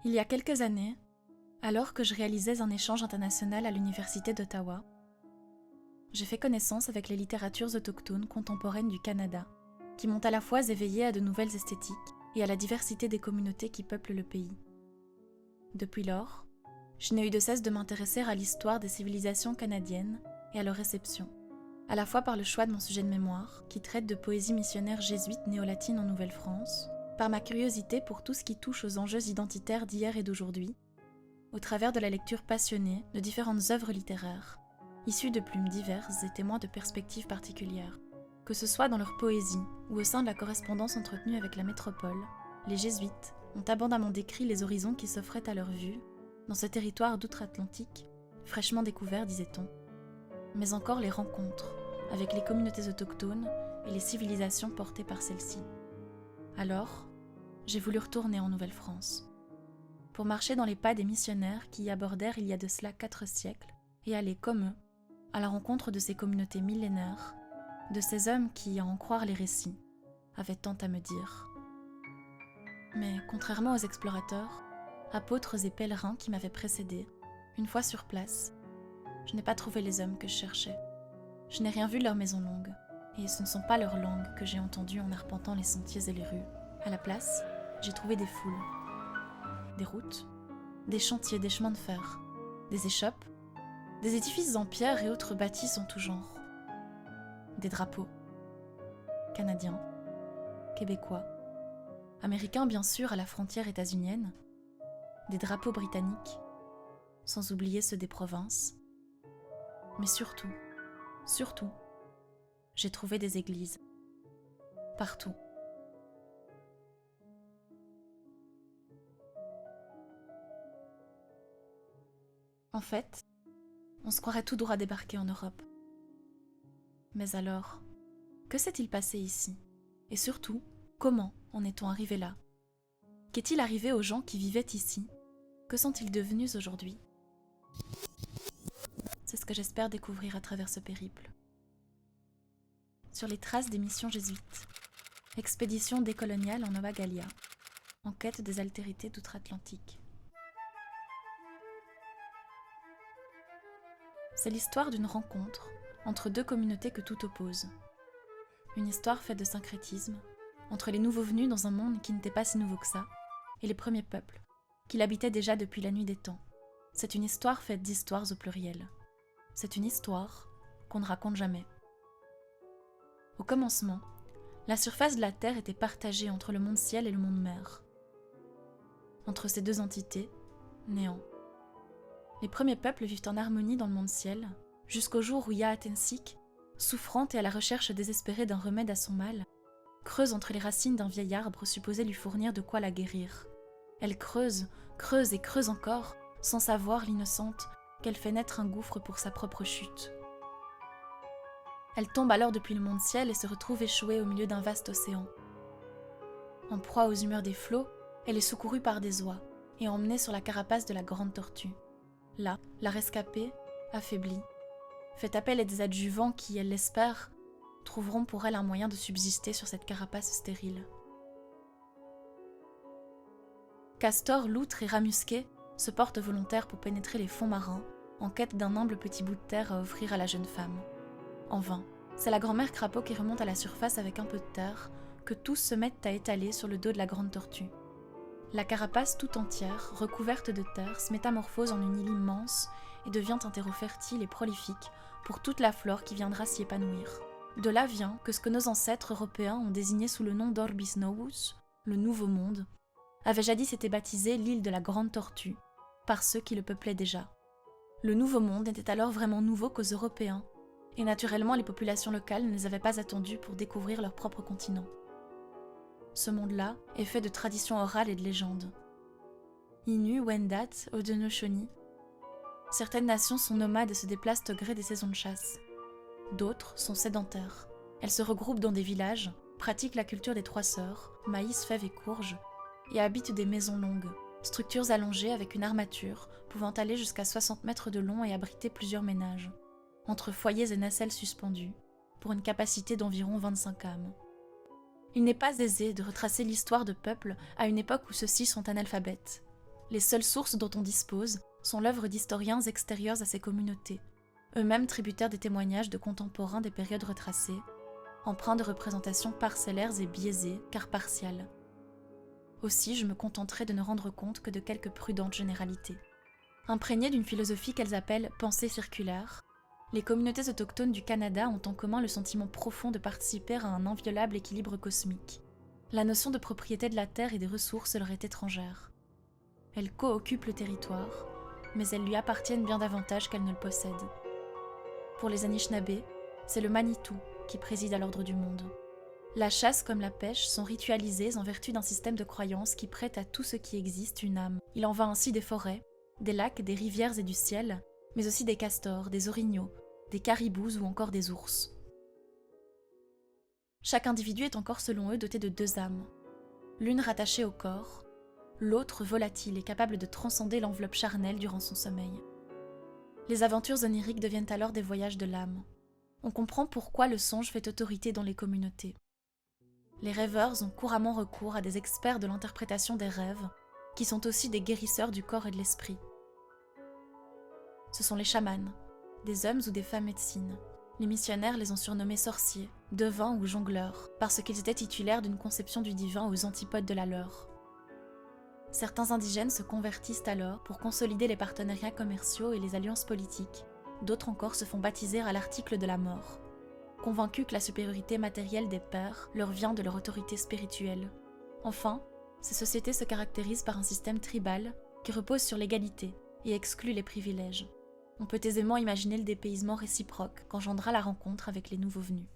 Il y a quelques années, alors que je réalisais un échange international à l'Université d'Ottawa, j'ai fait connaissance avec les littératures autochtones contemporaines du Canada, qui m'ont à la fois éveillée à de nouvelles esthétiques et à la diversité des communautés qui peuplent le pays. Depuis lors, je n'ai eu de cesse de m'intéresser à l'histoire des civilisations canadiennes et à leur réception, à la fois par le choix de mon sujet de mémoire, qui traite de poésie missionnaire jésuite néo-latine en Nouvelle-France, par ma curiosité pour tout ce qui touche aux enjeux identitaires d'hier et d'aujourd'hui, au travers de la lecture passionnée de différentes œuvres littéraires, issues de plumes diverses et témoins de perspectives particulières. Que ce soit dans leur poésie ou au sein de la correspondance entretenue avec la métropole, les jésuites ont abondamment décrit les horizons qui s'offraient à leur vue dans ce territoire d'outre-Atlantique, fraîchement découvert, disait-on, mais encore les rencontres avec les communautés autochtones et les civilisations portées par celles-ci. Alors, j'ai voulu retourner en Nouvelle-France, pour marcher dans les pas des missionnaires qui y abordèrent il y a de cela 4 siècles, et aller comme eux, à la rencontre de ces communautés millénaires, de ces hommes qui, à en croire les récits, avaient tant à me dire. Mais contrairement aux explorateurs, apôtres et pèlerins qui m'avaient précédé, une fois sur place, je n'ai pas trouvé les hommes que je cherchais. Je n'ai rien vu de leur maison longue, et ce ne sont pas leurs langues que j'ai entendues en arpentant les sentiers et les rues. À la place, j'ai trouvé des foules, des routes, des chantiers, des chemins de fer, des échoppes, des édifices en pierre et autres bâtisses en tout genre, des drapeaux, canadiens, québécois, américains bien sûr à la frontière états-unienne, des drapeaux britanniques, sans oublier ceux des provinces, mais surtout, j'ai trouvé des églises, partout. En fait, on se croirait tout droit débarqué en Europe. Mais alors, que s'est-il passé ici? Et surtout, comment en est-on arrivé là? Qu'est-il arrivé aux gens qui vivaient ici? Que sont-ils devenus aujourd'hui? C'est ce que j'espère découvrir à travers ce périple. Sur les traces des missions jésuites, expédition décoloniale en Nova Gallia, en quête des altérités d'outre-Atlantique. C'est l'histoire d'une rencontre entre 2 communautés que tout oppose. Une histoire faite de syncrétisme, entre les nouveaux venus dans un monde qui n'était pas si nouveau que ça, et les premiers peuples, qui l'habitaient déjà depuis la nuit des temps. C'est une histoire faite d'histoires au pluriel. C'est une histoire qu'on ne raconte jamais. Au commencement, la surface de la Terre était partagée entre le monde ciel et le monde mer. Entre ces 2 entités, néant. Les premiers peuples vivent en harmonie dans le monde ciel, jusqu'au jour où Yahatensik, souffrante et à la recherche désespérée d'un remède à son mal, creuse entre les racines d'un vieil arbre supposé lui fournir de quoi la guérir. Elle creuse, creuse et creuse encore, sans savoir, l'innocente, qu'elle fait naître un gouffre pour sa propre chute. Elle tombe alors depuis le monde ciel et se retrouve échouée au milieu d'un vaste océan. En proie aux humeurs des flots, elle est secourue par des oies et emmenée sur la carapace de la grande tortue. Là, la rescapée, affaiblie, fait appel à des adjuvants qui, elle l'espère, trouveront pour elle un moyen de subsister sur cette carapace stérile. Castor, loutre et rat musqué se portent volontaires pour pénétrer les fonds marins en quête d'un humble petit bout de terre à offrir à la jeune femme. En vain, c'est la grand-mère crapaud qui remonte à la surface avec un peu de terre que tous se mettent à étaler sur le dos de la grande tortue. La carapace tout entière, recouverte de terre, se métamorphose en une île immense et devient un terreau fertile et prolifique pour toute la flore qui viendra s'y épanouir. De là vient que ce que nos ancêtres européens ont désigné sous le nom d'Orbis Novus, le Nouveau Monde, avait jadis été baptisé l'île de la Grande Tortue, par ceux qui le peuplaient déjà. Le Nouveau Monde était alors vraiment nouveau qu'aux Européens, et naturellement les populations locales ne les avaient pas attendus pour découvrir leur propre continent. Ce monde-là est fait de traditions orales et de légendes. Innu, Wendat, Haudenosaunee. Certaines nations sont nomades et se déplacent au gré des saisons de chasse. D'autres sont sédentaires. Elles se regroupent dans des villages, pratiquent la culture des 3 sœurs, maïs, fèves et courges, et habitent des maisons longues, structures allongées avec une armature pouvant aller jusqu'à 60 mètres de long et abriter plusieurs ménages, entre foyers et nacelles suspendus, pour une capacité d'environ 25 âmes. Il n'est pas aisé de retracer l'histoire de peuples à une époque où ceux-ci sont analphabètes. Les seules sources dont on dispose sont l'œuvre d'historiens extérieurs à ces communautés, eux-mêmes tributaires des témoignages de contemporains des périodes retracées, empreints de représentations parcellaires et biaisées, car partiales. Aussi, je me contenterai de ne rendre compte que de quelques prudentes généralités. Imprégnées d'une philosophie qu'elles appellent « pensée circulaire », les communautés autochtones du Canada ont en commun le sentiment profond de participer à un inviolable équilibre cosmique. La notion de propriété de la terre et des ressources leur est étrangère. Elles co-occupent le territoire, mais elles lui appartiennent bien davantage qu'elles ne le possèdent. Pour les Anishinabés, c'est le Manitou qui préside à l'ordre du monde. La chasse comme la pêche sont ritualisées en vertu d'un système de croyances qui prête à tout ce qui existe une âme. Il en va ainsi des forêts, des lacs, des rivières et du ciel, mais aussi des castors, des orignaux, des caribous ou encore des ours. Chaque individu est encore selon eux doté de deux âmes, l'une rattachée au corps, l'autre volatile et capable de transcender l'enveloppe charnelle durant son sommeil. Les aventures oniriques deviennent alors des voyages de l'âme. On comprend pourquoi le songe fait autorité dans les communautés. Les rêveurs ont couramment recours à des experts de l'interprétation des rêves, qui sont aussi des guérisseurs du corps et de l'esprit. Ce sont les chamans, des hommes ou des femmes médecines. Les missionnaires les ont surnommés sorciers, devins ou jongleurs, parce qu'ils étaient titulaires d'une conception du divin aux antipodes de la leur. Certains indigènes se convertissent alors pour consolider les partenariats commerciaux et les alliances politiques. D'autres encore se font baptiser à l'article de la mort, convaincus que la supériorité matérielle des pères leur vient de leur autorité spirituelle. Enfin, ces sociétés se caractérisent par un système tribal qui repose sur l'égalité et exclut les privilèges. On peut aisément imaginer le dépaysement réciproque qu'engendra la rencontre avec les nouveaux venus.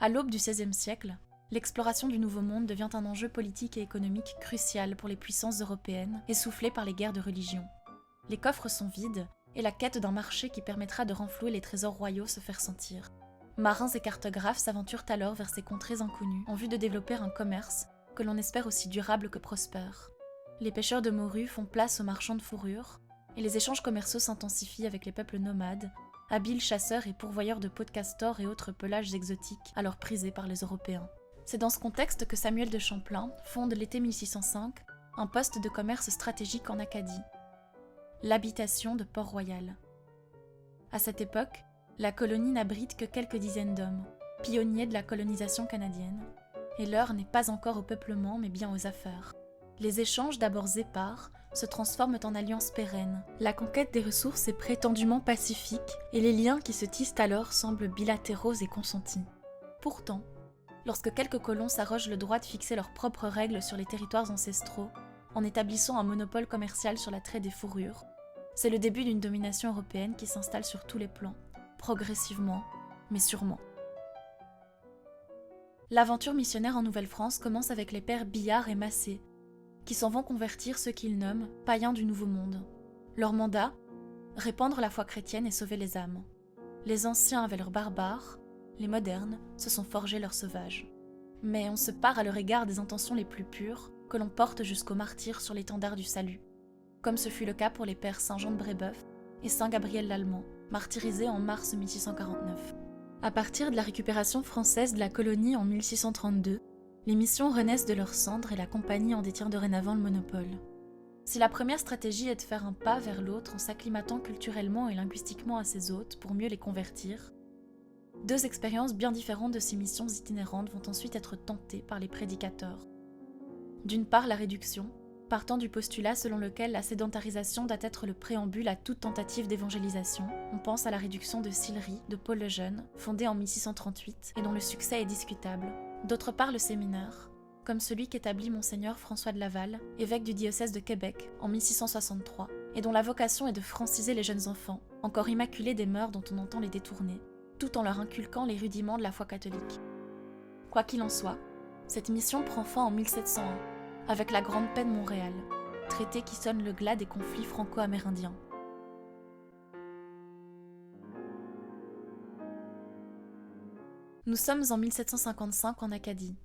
À l'aube du XVIe siècle, l'exploration du Nouveau Monde devient un enjeu politique et économique crucial pour les puissances européennes, essoufflées par les guerres de religion. Les coffres sont vides, et la quête d'un marché qui permettra de renflouer les trésors royaux se fait ressentir. Marins et cartographes s'aventurent alors vers ces contrées inconnues, en vue de développer un commerce que l'on espère aussi durable que prospère. Les pêcheurs de morues font place aux marchands de fourrures, et les échanges commerciaux s'intensifient avec les peuples nomades, habiles chasseurs et pourvoyeurs de peaux de castor et autres pelages exotiques, alors prisés par les Européens. C'est dans ce contexte que Samuel de Champlain fonde l'été 1605 un poste de commerce stratégique en Acadie, l'habitation de Port-Royal. À cette époque, la colonie n'abrite que quelques dizaines d'hommes, pionniers de la colonisation canadienne, et l'heure n'est pas encore au peuplement mais bien aux affaires. Les échanges d'abord épars se transforment en alliances pérennes. La conquête des ressources est prétendument pacifique et les liens qui se tissent alors semblent bilatéraux et consentis. Pourtant, lorsque quelques colons s'arrogent le droit de fixer leurs propres règles sur les territoires ancestraux, en établissant un monopole commercial sur la traite des fourrures, c'est le début d'une domination européenne qui s'installe sur tous les plans, progressivement, mais sûrement. L'aventure missionnaire en Nouvelle-France commence avec les pères Billard et Massé, qui s'en vont convertir ceux qu'ils nomment païens du Nouveau Monde. Leur mandat ? Répandre la foi chrétienne et sauver les âmes. Les anciens avaient leurs barbares, les modernes se sont forgés leurs sauvages. Mais on se pare à leur égard des intentions les plus pures que l'on porte jusqu'au martyre sur l'étendard du salut, comme ce fut le cas pour les pères Saint-Jean de Brébeuf et Saint-Gabriel l'Allemand, martyrisés en mars 1649. À partir de la récupération française de la colonie en 1632, les missions renaissent de leurs cendres et la compagnie en détient dorénavant le monopole. Si la première stratégie est de faire un pas vers l'autre en s'acclimatant culturellement et linguistiquement à ses hôtes pour mieux les convertir, deux expériences bien différentes de ces missions itinérantes vont ensuite être tentées par les prédicateurs. D'une part, la réduction, partant du postulat selon lequel la sédentarisation doit être le préambule à toute tentative d'évangélisation. On pense à la réduction de Sillery de Paul le Jeune, fondée en 1638 et dont le succès est discutable. D'autre part, le séminaire, comme celui qu'établit Monseigneur François de Laval, évêque du diocèse de Québec en 1663, et dont la vocation est de franciser les jeunes enfants, encore immaculés des mœurs dont on entend les détourner, tout en leur inculquant les rudiments de la foi catholique. Quoi qu'il en soit, cette mission prend fin en 1701, avec la Grande Paix de Montréal, traité qui sonne le glas des conflits franco-amérindiens. Nous sommes en 1755 en Acadie.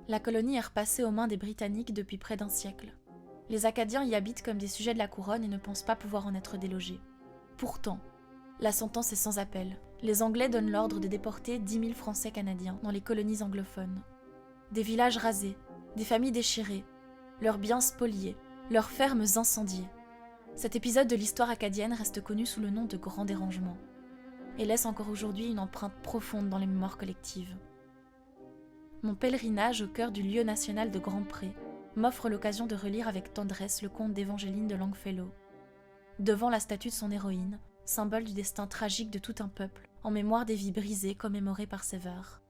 La colonie est repassée aux mains des Britanniques depuis près d'un siècle. Les Acadiens y habitent comme des sujets de la couronne et ne pensent pas pouvoir en être délogés. Pourtant, la sentence est sans appel. Les Anglais donnent l'ordre de déporter 10 000 Français canadiens dans les colonies anglophones. Des villages rasés, des familles déchirées, leurs biens spoliés, leurs fermes incendiées. Cet épisode de l'histoire acadienne reste connu sous le nom de Grand Dérangement et laisse encore aujourd'hui une empreinte profonde dans les mémoires collectives. Mon pèlerinage au cœur du lieu national de Grand Pré m'offre l'occasion de relire avec tendresse le conte d'Évangéline de Longfellow. Devant la statue de son héroïne, symbole du destin tragique de tout un peuple, en mémoire des vies brisées commémorées par ses vers.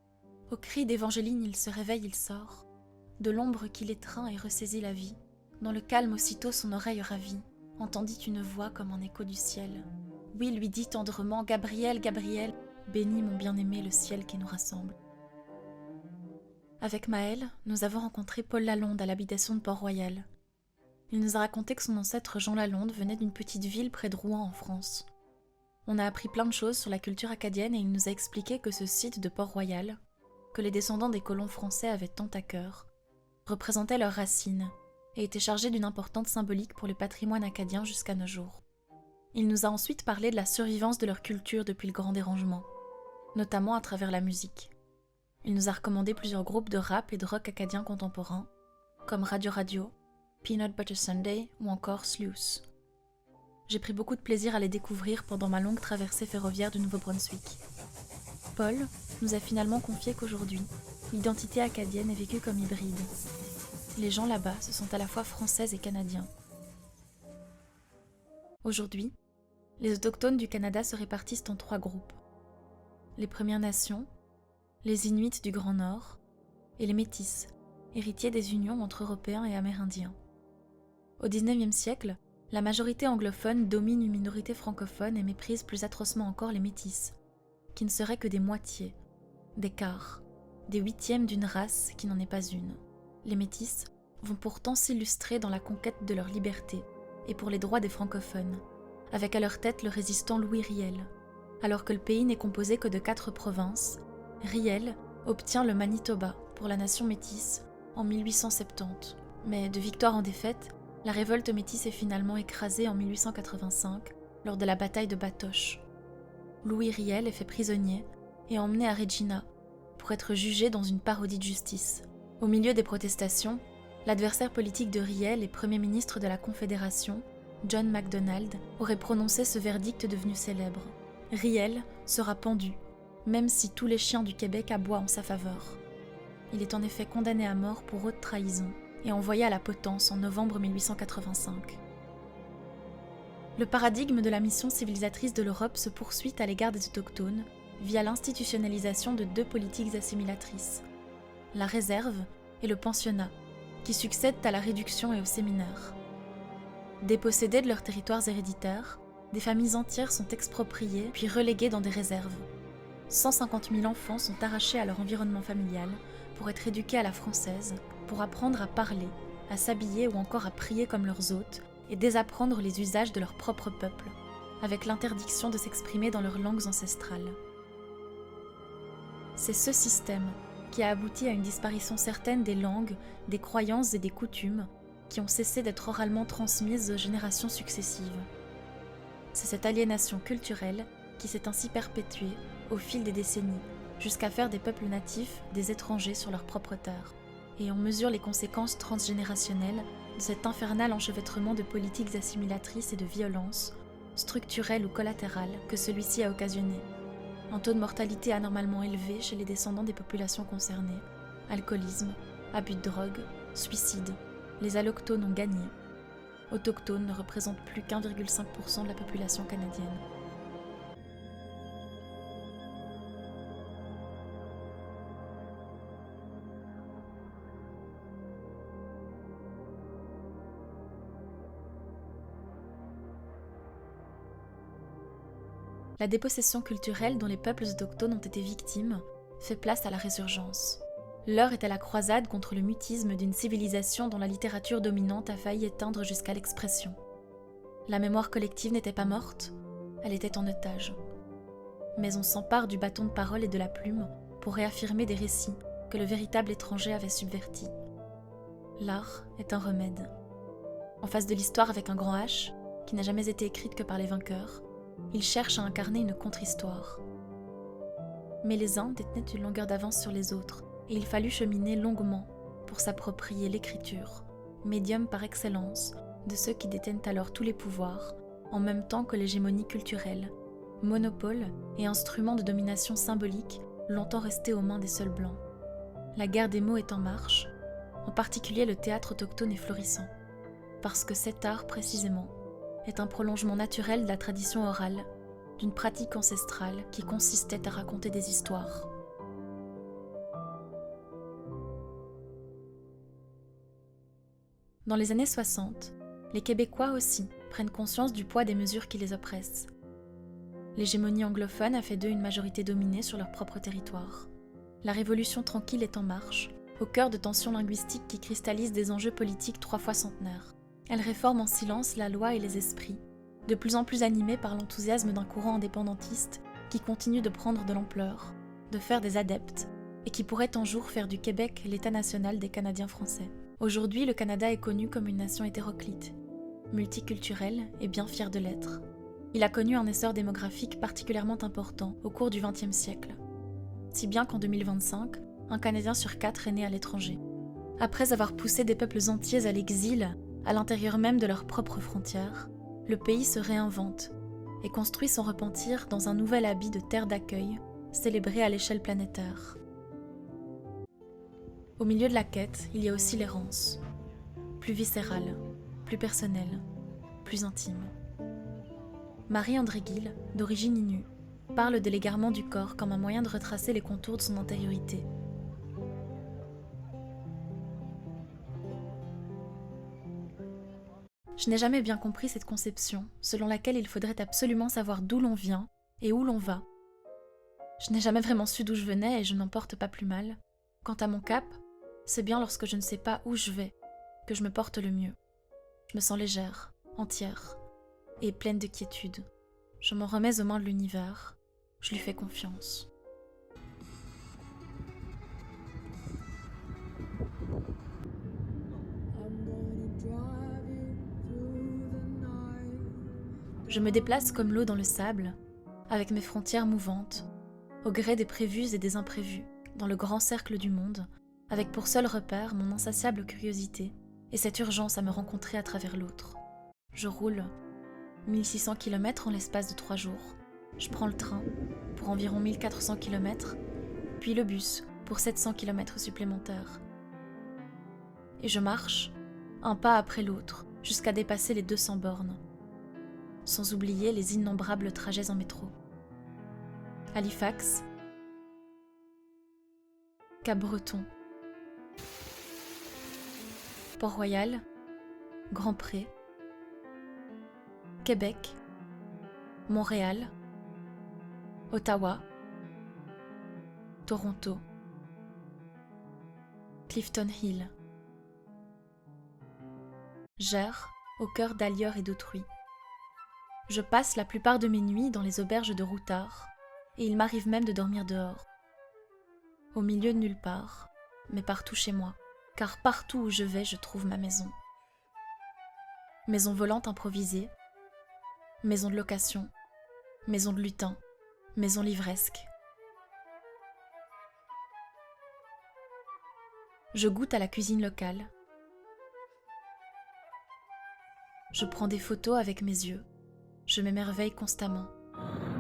Au cri d'Évangéline, il se réveille, il sort. De l'ombre qui l'étreint et ressaisit la vie. Dans le calme aussitôt son oreille ravie, entendit une voix comme un écho du ciel. Oui, lui dit tendrement, Gabriel, Gabriel, bénis mon bien-aimé le ciel qui nous rassemble. Avec Maëlle, nous avons rencontré Paul Lalonde à l'habitation de Port-Royal. Il nous a raconté que son ancêtre Jean Lalonde venait d'une petite ville près de Rouen en France. On a appris plein de choses sur la culture acadienne et il nous a expliqué que ce site de Port-Royal, que les descendants des colons français avaient tant à cœur, représentait leurs racines et était chargé d'une importante symbolique pour le patrimoine acadien jusqu'à nos jours. Il nous a ensuite parlé de la survivance de leur culture depuis le Grand Dérangement, notamment à travers la musique. Il nous a recommandé plusieurs groupes de rap et de rock acadien contemporains, comme Radio Radio, Peanut Butter Sunday ou encore Sluice. J'ai pris beaucoup de plaisir à les découvrir pendant ma longue traversée ferroviaire du Nouveau-Brunswick. Paul nous a finalement confié qu'aujourd'hui, l'identité acadienne est vécue comme hybride. Les gens là-bas se sont à la fois français et canadiens. Aujourd'hui, les autochtones du Canada se répartissent en 3 groupes. Les Premières Nations, les Inuits du Grand Nord et les Métis, héritiers des unions entre Européens et Amérindiens. Au XIXe siècle, la majorité anglophone domine une minorité francophone et méprise plus atrocement encore les Métis, qui ne seraient que des moitiés, des quarts, des huitièmes d'une race qui n'en est pas une. Les Métis vont pourtant s'illustrer dans la conquête de leur liberté et pour les droits des francophones, avec à leur tête le résistant Louis Riel. Alors que le pays n'est composé que de 4 provinces, Riel obtient le Manitoba pour la nation métisse en 1870. Mais de victoire en défaite, la révolte métisse est finalement écrasée en 1885 lors de la bataille de Batoche. Louis Riel est fait prisonnier et emmené à Regina pour être jugé dans une parodie de justice. Au milieu des protestations, l'adversaire politique de Riel et Premier ministre de la Confédération, John Macdonald, aurait prononcé ce verdict devenu célèbre. Riel sera pendu, même si tous les chiens du Québec aboient en sa faveur. Il est en effet condamné à mort pour haute trahison et envoyé à la potence en novembre 1885. Le paradigme de la mission civilisatrice de l'Europe se poursuit à l'égard des autochtones via l'institutionnalisation de 2 politiques assimilatrices, la réserve et le pensionnat, qui succèdent à la réduction et au séminaire. Dépossédés de leurs territoires héréditaires, des familles entières sont expropriées puis reléguées dans des réserves. 150 000 enfants sont arrachés à leur environnement familial pour être éduqués à la française, pour apprendre à parler, à s'habiller ou encore à prier comme leurs hôtes et désapprendre les usages de leur propre peuple, avec l'interdiction de s'exprimer dans leurs langues ancestrales. C'est ce système qui a abouti à une disparition certaine des langues, des croyances et des coutumes qui ont cessé d'être oralement transmises aux générations successives. C'est cette aliénation culturelle qui s'est ainsi perpétuée au fil des décennies, jusqu'à faire des peuples natifs des étrangers sur leur propre terre. Et on mesure les conséquences transgénérationnelles de cet infernal enchevêtrement de politiques assimilatrices et de violences, structurelles ou collatérales, que celui-ci a occasionné. Un taux de mortalité anormalement élevé chez les descendants des populations concernées, alcoolisme, abus de drogue, suicide. Les allochtones ont gagné. Autochtones ne représentent plus qu'1,5% de la population canadienne. La dépossession culturelle dont les peuples autochtones ont été victimes fait place à la résurgence. L'heure est à la croisade contre le mutisme d'une civilisation dont la littérature dominante a failli éteindre jusqu'à l'expression. La mémoire collective n'était pas morte, elle était en otage. Mais on s'empare du bâton de parole et de la plume pour réaffirmer des récits que le véritable étranger avait subvertis. L'art est un remède. En face de l'histoire avec un grand H, qui n'a jamais été écrite que par les vainqueurs, il cherche à incarner une contre-histoire. Mais les uns détenaient une longueur d'avance sur les autres, et il fallut cheminer longuement pour s'approprier l'écriture, médium par excellence de ceux qui détiennent alors tous les pouvoirs, en même temps que l'hégémonie culturelle, monopole et instrument de domination symbolique longtemps resté aux mains des seuls blancs. La guerre des mots est en marche, en particulier le théâtre autochtone est florissant, parce que cet art précisément est un prolongement naturel de la tradition orale, d'une pratique ancestrale qui consistait à raconter des histoires. Dans les années 60, les Québécois aussi prennent conscience du poids des mesures qui les oppressent. L'hégémonie anglophone a fait d'eux une majorité dominée sur leur propre territoire. La révolution tranquille est en marche, au cœur de tensions linguistiques qui cristallisent des enjeux politiques 3 fois centenaires. Elle réforme en silence la loi et les esprits, de plus en plus animés par l'enthousiasme d'un courant indépendantiste qui continue de prendre de l'ampleur, de faire des adeptes, et qui pourrait un jour faire du Québec l'État national des Canadiens français. Aujourd'hui, le Canada est connu comme une nation hétéroclite, multiculturelle et bien fière de l'être. Il a connu un essor démographique particulièrement important au cours du XXe siècle, si bien qu'en 2025, un Canadien sur 4 est né à l'étranger. Après avoir poussé des peuples entiers à l'exil, à l'intérieur même de leurs propres frontières, le pays se réinvente et construit son repentir dans un nouvel habit de terre d'accueil, célébré à l'échelle planétaire. Au milieu de la quête, il y a aussi l'errance, plus viscérale, plus personnelle, plus intime. Marie-André Gill, d'origine Innu, parle de l'égarement du corps comme un moyen de retracer les contours de son intériorité. Je n'ai jamais bien compris cette conception, selon laquelle il faudrait absolument savoir d'où l'on vient et où l'on va. Je n'ai jamais vraiment su d'où je venais et je n'en porte pas plus mal. Quant à mon cap, c'est bien lorsque je ne sais pas où je vais que je me porte le mieux. Je me sens légère, entière et pleine de quiétude. Je m'en remets aux mains de l'univers. Je lui fais confiance. Je me déplace comme l'eau dans le sable, avec mes frontières mouvantes, au gré des prévus et des imprévus, dans le grand cercle du monde, avec pour seul repère mon insatiable curiosité et cette urgence à me rencontrer à travers l'autre. Je roule 1600 km en l'espace de 3 jours. Je prends le train pour environ 1400 km, puis le bus pour 700 km supplémentaires. Et je marche, un pas après l'autre, jusqu'à dépasser les 200 bornes, sans oublier les innombrables trajets en métro. Halifax, Cap-Breton, Port-Royal, Grand-Pré, Québec, Montréal, Ottawa, Toronto, Clifton Hill. J'erre au cœur d'ailleurs et d'autrui. Je passe la plupart de mes nuits dans les auberges de routards, et il m'arrive même de dormir dehors. Au milieu de nulle part, mais partout chez moi, car partout où je vais, je trouve ma maison. Maison volante improvisée, maison de location, maison de lutin, maison livresque. Je goûte à la cuisine locale. Je prends des photos avec mes yeux. Je m'émerveille constamment.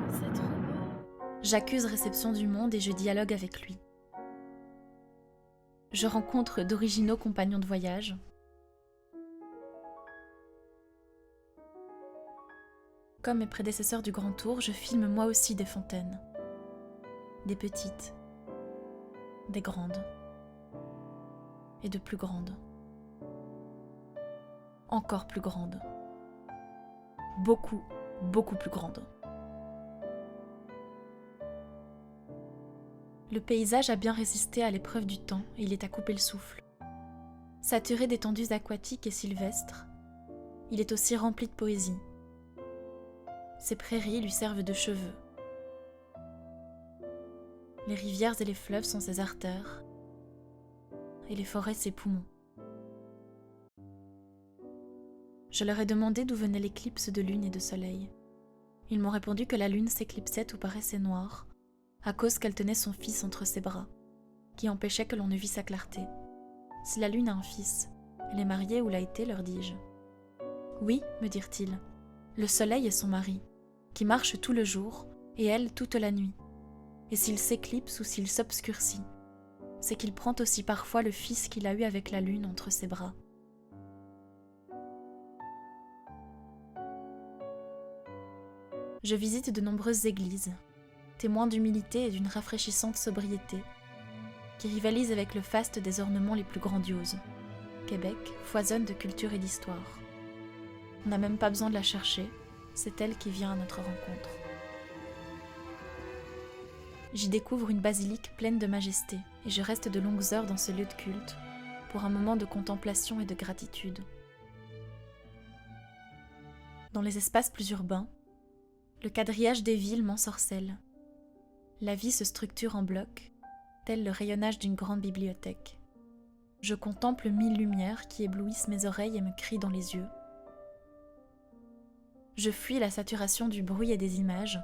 C'est trop beau. J'accuse réception du monde et je dialogue avec lui. Je rencontre d'originaux compagnons de voyage. Comme mes prédécesseurs du Grand Tour, je filme moi aussi des fontaines. Des petites, des grandes et de plus grandes. Encore plus grandes. Beaucoup, beaucoup plus grandes. Le paysage a bien résisté à l'épreuve du temps et il est à couper le souffle. Saturé d'étendues aquatiques et sylvestres, il est aussi rempli de poésie. Ces prairies lui servent de cheveux. Les rivières et les fleuves sont ses artères, et les forêts ses poumons. Je leur ai demandé d'où venait l'éclipse de lune et de soleil. Ils m'ont répondu que la lune s'éclipsait ou paraissait noire, à cause qu'elle tenait son fils entre ses bras, qui empêchait que l'on ne vît sa clarté. Si la lune a un fils, elle est mariée ou l'a été, leur dis-je. Oui, me dirent-ils, le soleil est son mari, qui marche tout le jour, et elle toute la nuit. Et s'il s'éclipse ou s'il s'obscurcit, c'est qu'il prend aussi parfois le fils qu'il a eu avec la lune entre ses bras. Je visite de nombreuses églises, témoins d'humilité et d'une rafraîchissante sobriété, qui rivalisent avec le faste des ornements les plus grandioses. Québec foisonne de culture et d'histoire. On n'a même pas besoin de la chercher, c'est elle qui vient à notre rencontre. J'y découvre une basilique pleine de majesté, et je reste de longues heures dans ce lieu de culte, pour un moment de contemplation et de gratitude. Dans les espaces plus urbains, le quadrillage des villes m'ensorcelle. La vie se structure en blocs, tel le rayonnage d'une grande bibliothèque. Je contemple 1000 lumières qui éblouissent mes oreilles et me crient dans les yeux. Je fuis la saturation du bruit et des images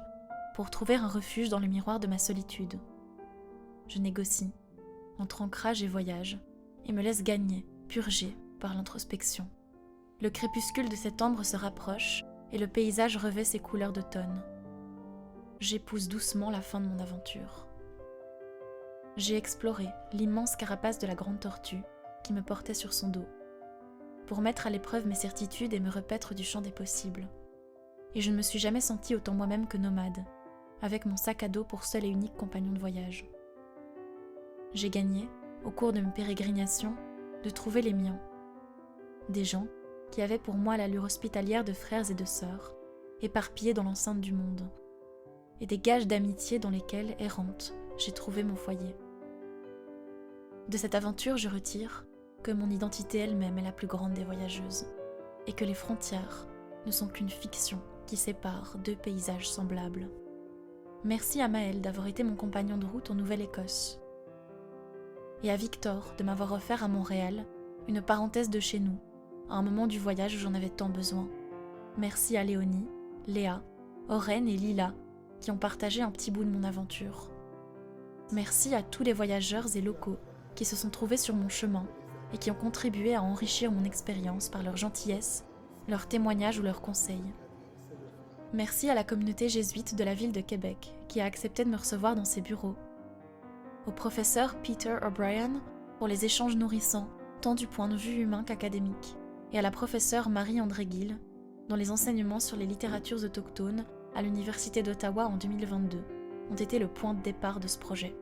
pour trouver un refuge dans le miroir de ma solitude. Je négocie, entre ancrage et voyage, et me laisse gagner, purger par l'introspection. Le crépuscule de cette ambre se rapproche et le paysage revêt ses couleurs d'automne. J'épouse doucement la fin de mon aventure. J'ai exploré l'immense carapace de la grande tortue qui me portait sur son dos, pour mettre à l'épreuve mes certitudes et me repaître du champ des possibles. Et je ne me suis jamais sentie autant moi-même que nomade, avec mon sac à dos pour seul et unique compagnon de voyage. J'ai gagné, au cours de mes pérégrinations, de trouver les miens. Des gens qui avaient pour moi l'allure hospitalière de frères et de sœurs, éparpillés dans l'enceinte du monde, et des gages d'amitié dans lesquels, errante, j'ai trouvé mon foyer. De cette aventure, je retire que mon identité elle-même est la plus grande des voyageuses, et que les frontières ne sont qu'une fiction qui sépare deux paysages semblables. Merci à Maël d'avoir été mon compagnon de route en Nouvelle-Écosse, et à Victor de m'avoir offert à Montréal une parenthèse de chez nous, à un moment du voyage où j'en avais tant besoin. Merci à Léonie, Léa, Oren et Lila qui ont partagé un petit bout de mon aventure. Merci à tous les voyageurs et locaux qui se sont trouvés sur mon chemin et qui ont contribué à enrichir mon expérience par leur gentillesse, leurs témoignages ou leurs conseils. Merci à la communauté jésuite de la ville de Québec qui a accepté de me recevoir dans ses bureaux. Au professeur Peter O'Brien pour les échanges nourrissants, tant du point de vue humain qu'académique, et à la professeure Marie-André Gill, dont les enseignements sur les littératures autochtones à l'Université d'Ottawa en 2022 ont été le point de départ de ce projet.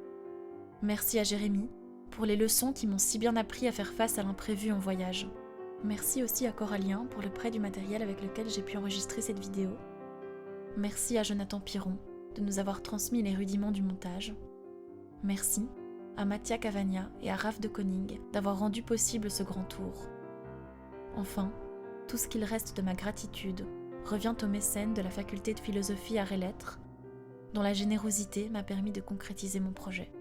Merci à Jérémy pour les leçons qui m'ont si bien appris à faire face à l'imprévu en voyage. Merci aussi à Coralien pour le prêt du matériel avec lequel j'ai pu enregistrer cette vidéo. Merci à Jonathan Piron de nous avoir transmis les rudiments du montage. Merci à Mathia Cavagna et à Raph de Koning d'avoir rendu possible ce grand tour. Enfin, tout ce qu'il reste de ma gratitude revient aux mécènes de la faculté de philosophie Arts et Lettres, dont la générosité m'a permis de concrétiser mon projet.